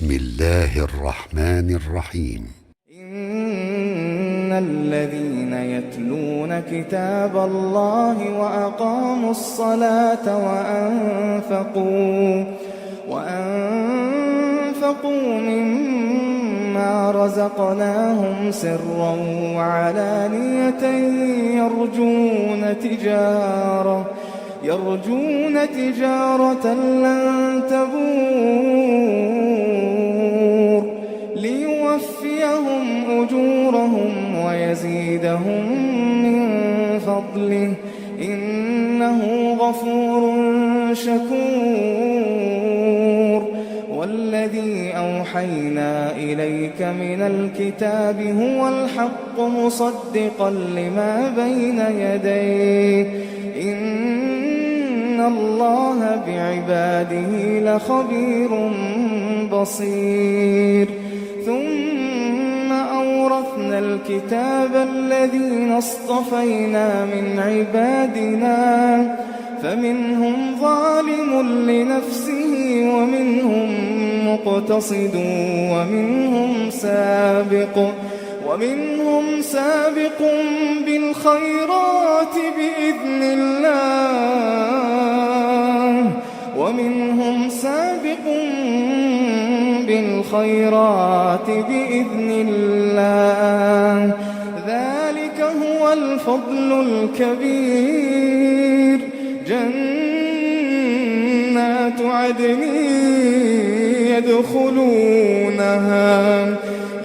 بسم الله الرحمن الرحيم. إن الذين يتلون كتاب الله وأقاموا الصلاة وأنفقوا مما رزقناهم سرا وعلانية يرجون تجارة لن تبور ليوفيهم أجورهم ويزيدهم من فضله إنه غفور شكور. والذي أوحينا إليك من الكتاب هو الحق مصدقا لما بين يديه إن الله بعباده لخبير بصير. ثم أورثنا الكتاب الذين اصطفينا من عبادنا فمنهم ظالم لنفسه ومنهم مقتصد ومنهم سابق بالخيرات بإذن الله ذلك هو الفضل الكبير. جنات عدن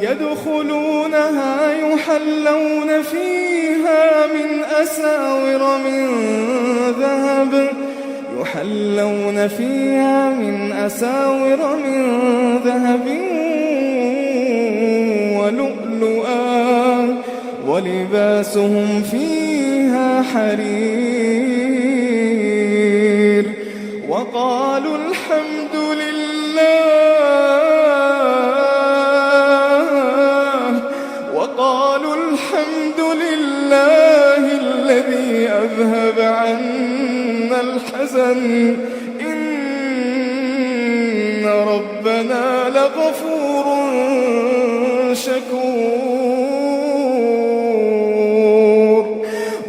يدخلونها يحلون فيها من أساور من ذهب ولؤلؤا ولباسهم فيها حرير. وقالوا الحمد لله الذي أذهب عنا الحزن إن ربنا لغفور شكور.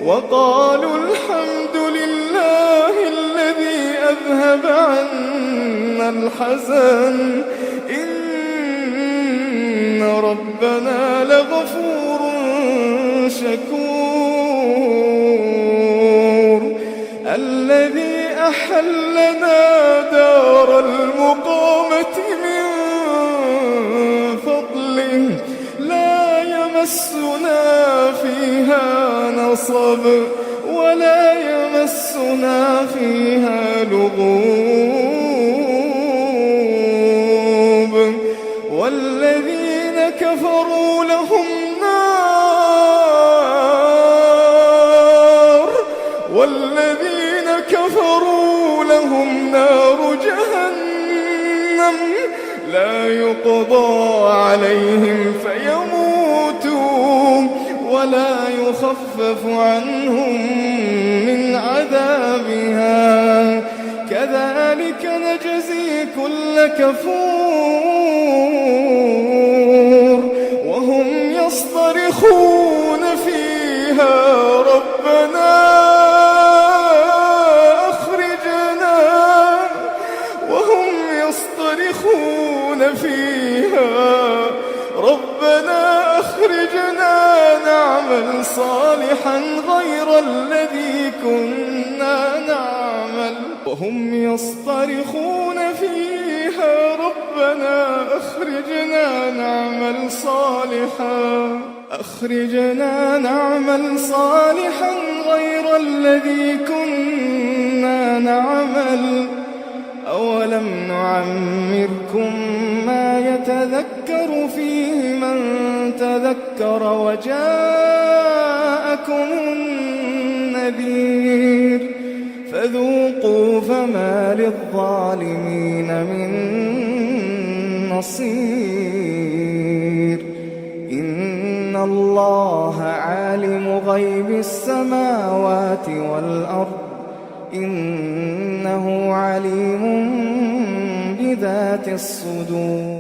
وقالوا الحمد لله الذي أذهب عنا الحزن إن ربنا لغفور شكور. الذي أحلنا دار المقامة من فضله لا يمسنا فيها نصب ولا يمسنا فيها لغوب. والذين كفروا لهم نار جهنم لا يقضى عليهم فيموتوا ولا يخفف عنهم من عذابها كذلك نجزي كل كفور. وهم يصطرخون فيها ربنا نعمل صالحا غير الذي كنا نعمل. وهم يصطرخون فيها ربنا أخرجنا نعمل صالحا غير الذي كنا نعمل. أولم نعمركم ما يتذكر فيه من تذكر وجاءكم النذير فذوقوا فما للظالمين من نصير. إن الله عالم غيب السماوات والأرض إنه عليم بذات الصدور.